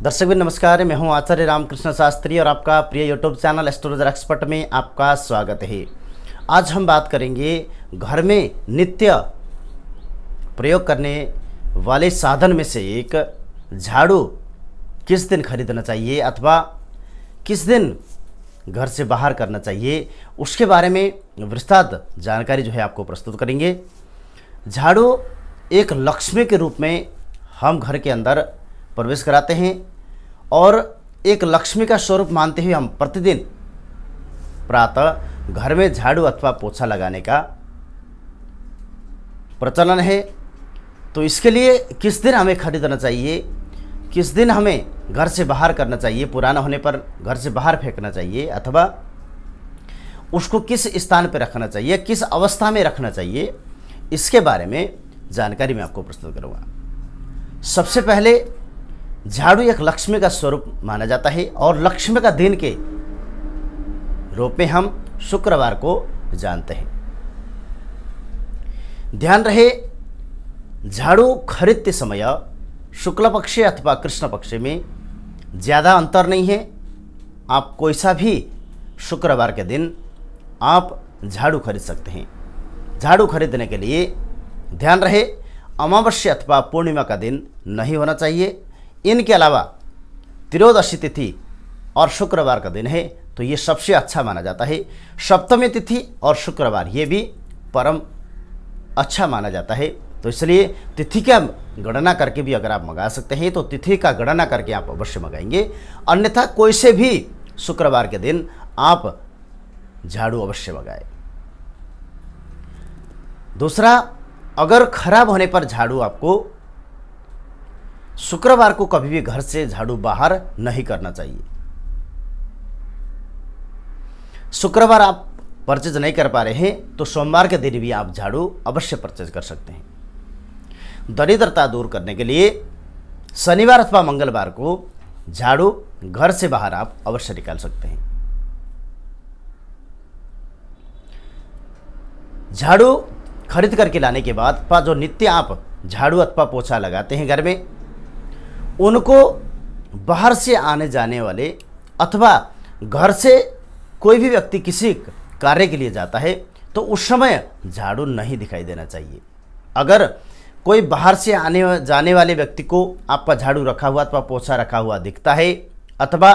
दर्शक भी नमस्कार, मैं हूं आचार्य रामकृष्ण शास्त्री और आपका प्रिय यूट्यूब चैनल एस्ट्रोलॉजर एक्सपर्ट में आपका स्वागत है। आज हम बात करेंगे घर में नित्य प्रयोग करने वाले साधन में से एक झाड़ू किस दिन खरीदना चाहिए अथवा किस दिन घर से बाहर करना चाहिए, उसके बारे में विस्तार जानकारी जो है आपको प्रस्तुत करेंगे। झाड़ू एक लक्ष्मी के रूप में हम घर के अंदर प्रवेश कराते हैं और एक लक्ष्मी का स्वरूप मानते हुए हम प्रतिदिन प्रातः घर में झाड़ू अथवा पोछा लगाने का प्रचलन है। तो इसके लिए किस दिन हमें खरीदना चाहिए, किस दिन हमें घर से बाहर करना चाहिए, पुराना होने पर घर से बाहर फेंकना चाहिए अथवा उसको किस स्थान पर रखना चाहिए, किस अवस्था में रखना चाहिए, इसके बारे में जानकारी मैं आपको प्रस्तुत करूँगा। सबसे पहले झाड़ू एक लक्ष्मी का स्वरूप माना जाता है और लक्ष्मी का दिन के रूप में हम शुक्रवार को जानते हैं। ध्यान रहे, झाड़ू खरीदते समय शुक्ल पक्ष अथवा कृष्ण पक्ष में ज़्यादा अंतर नहीं है। आप कोई सा भी शुक्रवार के दिन आप झाड़ू खरीद सकते हैं। झाड़ू खरीदने के लिए ध्यान रहे, अमावस्या अथवा पूर्णिमा का दिन नहीं होना चाहिए। इनके अलावा त्रयोदशी तिथि और शुक्रवार का दिन है तो ये सबसे अच्छा माना जाता है। सप्तमी तिथि और शुक्रवार ये भी परम अच्छा माना जाता है। तो इसलिए तिथि का गणना करके भी अगर आप मंगा सकते हैं तो तिथि का गणना करके आप अवश्य मंगाएंगे, अन्यथा कोई से भी शुक्रवार के दिन आप झाड़ू अवश्य मंगाएं। दूसरा, अगर खराब होने पर झाड़ू आपको शुक्रवार को कभी भी घर से झाड़ू बाहर नहीं करना चाहिए। शुक्रवार आप परचेज नहीं कर पा रहे हैं तो सोमवार के दिन भी आप झाड़ू अवश्य परचेज कर सकते हैं। दरिद्रता दूर करने के लिए शनिवार अथवा मंगलवार को झाड़ू घर से बाहर आप अवश्य निकाल सकते हैं। झाड़ू खरीद करके लाने के बाद जो नित्य आप झाड़ू अथवा पोछा लगाते हैं घर में, उनको बाहर से आने जाने वाले अथवा घर से कोई भी व्यक्ति किसी कार्य के लिए जाता है तो उस समय झाड़ू नहीं दिखाई देना चाहिए। अगर कोई बाहर से आने जाने वाले व्यक्ति को आपका झाड़ू रखा हुआ अथवा पोछा रखा हुआ दिखता है अथवा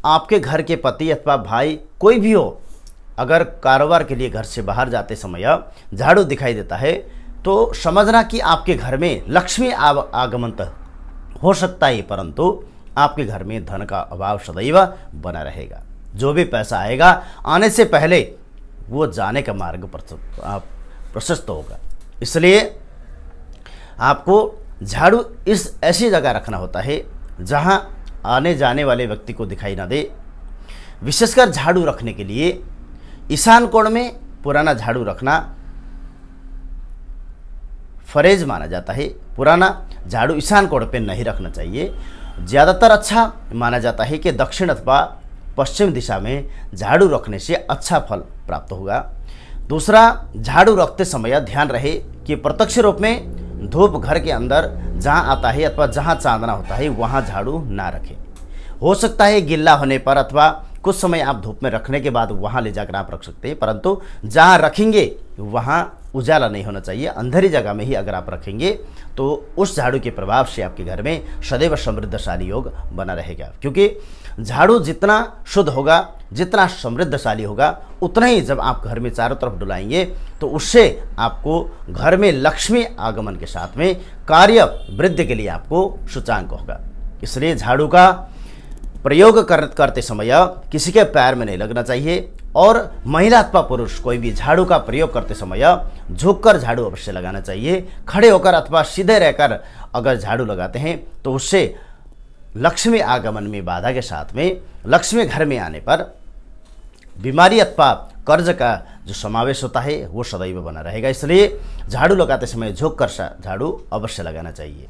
आपके घर के पति अथवा भाई कोई भी हो, अगर कारोबार के लिए घर से बाहर जाते समय झाड़ू दिखाई देता है तो समझना कि आपके घर में लक्ष्मी आगमन हो सकता है, परंतु आपके घर में धन का अभाव सदैव बना रहेगा। जो भी पैसा आएगा आने से पहले वो जाने का मार्ग प्रशस्त होगा। इसलिए आपको झाड़ू इस ऐसी जगह रखना होता है जहां आने जाने वाले व्यक्ति को दिखाई ना दे। विशेषकर झाड़ू रखने के लिए ईशान कोण में पुराना झाड़ू रखना फरेज माना जाता है। पुराना झाड़ू ईशान कोण पे नहीं रखना चाहिए। ज़्यादातर अच्छा माना जाता है कि दक्षिण अथवा पश्चिम दिशा में झाड़ू रखने से अच्छा फल प्राप्त होगा। दूसरा, झाड़ू रखते समय ध्यान रहे कि प्रत्यक्ष रूप में धूप घर के अंदर जहां आता है अथवा जहां चांदना होता है वहां झाड़ू ना रखें। हो सकता है गिल्ला होने पर अथवा कुछ समय आप धूप में रखने के बाद वहां ले जाकर आप रख सकते हैं, परंतु जहां रखेंगे वहां उजाला नहीं होना चाहिए। अंधेरी जगह में ही अगर आप रखेंगे तो उस झाड़ू के प्रभाव से आपके घर में सदैव समृद्धशाली योग बना रहेगा। क्योंकि झाड़ू जितना शुद्ध होगा, जितना समृद्धशाली होगा, उतना ही जब आप घर में चारों तरफ डुलाएंगे तो उससे आपको घर में लक्ष्मी आगमन के साथ में कार्य वृद्धि के लिए आपको सूचांक होगा। इसलिए झाड़ू का प्रयोग करते समय किसी के पैर में नहीं लगना चाहिए और महिला अथवा पुरुष कोई भी झाड़ू का प्रयोग करते समय झुककर झाड़ू अवश्य लगाना चाहिए। खड़े होकर अथवा सीधे रहकर अगर झाड़ू लगाते हैं तो उससे लक्ष्मी आगमन में बाधा के साथ में लक्ष्मी घर में आने पर बीमारी अथवा कर्ज का जो समावेश होता है वो सदैव बना रहेगा। इसलिए झाड़ू लगाते समय झुककर झाड़ू अवश्य लगाना चाहिए।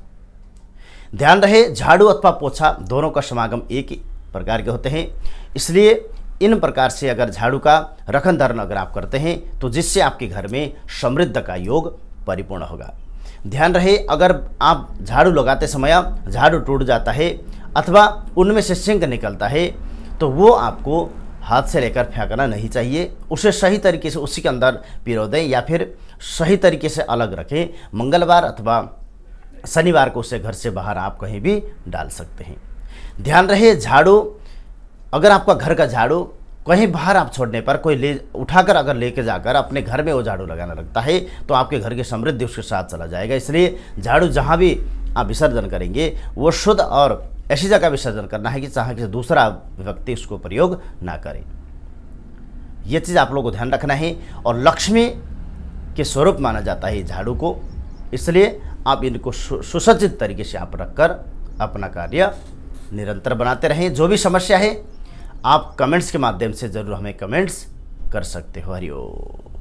ध्यान रहे, झाड़ू अथवा पोछा दोनों का समागम एक ही प्रकार के होते हैं। इसलिए इन प्रकार से अगर झाड़ू का रखन धरन अगर आप करते हैं तो जिससे आपके घर में समृद्ध का योग परिपूर्ण होगा। ध्यान रहे, अगर आप झाड़ू लगाते समय झाड़ू टूट जाता है अथवा उनमें से सिंक निकलता है तो वो आपको हाथ से लेकर फेंकना नहीं चाहिए। उसे सही तरीके से उसी के अंदर पिरो दें या फिर सही तरीके से अलग रखें। मंगलवार अथवा शनिवार को उसे घर से बाहर आप कहीं भी डाल सकते हैं। ध्यान रहे, झाड़ू, अगर आपका घर का झाड़ू कहीं बाहर आप छोड़ने पर कोई ले उठाकर अगर लेके जाकर अपने घर में वो झाड़ू लगाना लगता है तो आपके घर की समृद्धि उसके साथ चला जाएगा। इसलिए झाड़ू जहाँ भी आप विसर्जन करेंगे वो शुद्ध और ऐसी जगह विसर्जन करना है कि चाहे किसी दूसरा व्यक्ति उसको प्रयोग ना करे। ये चीज़ आप लोगों को ध्यान रखना है। और लक्ष्मी के स्वरूप माना जाता है झाड़ू को, इसलिए आप इनको सुसज्जित तरीके से आप रखकर अपना कार्य निरंतर बनाते रहें। जो भी समस्या है आप कमेंट्स के माध्यम से ज़रूर हमें कमेंट्स कर सकते हो। हरिओम।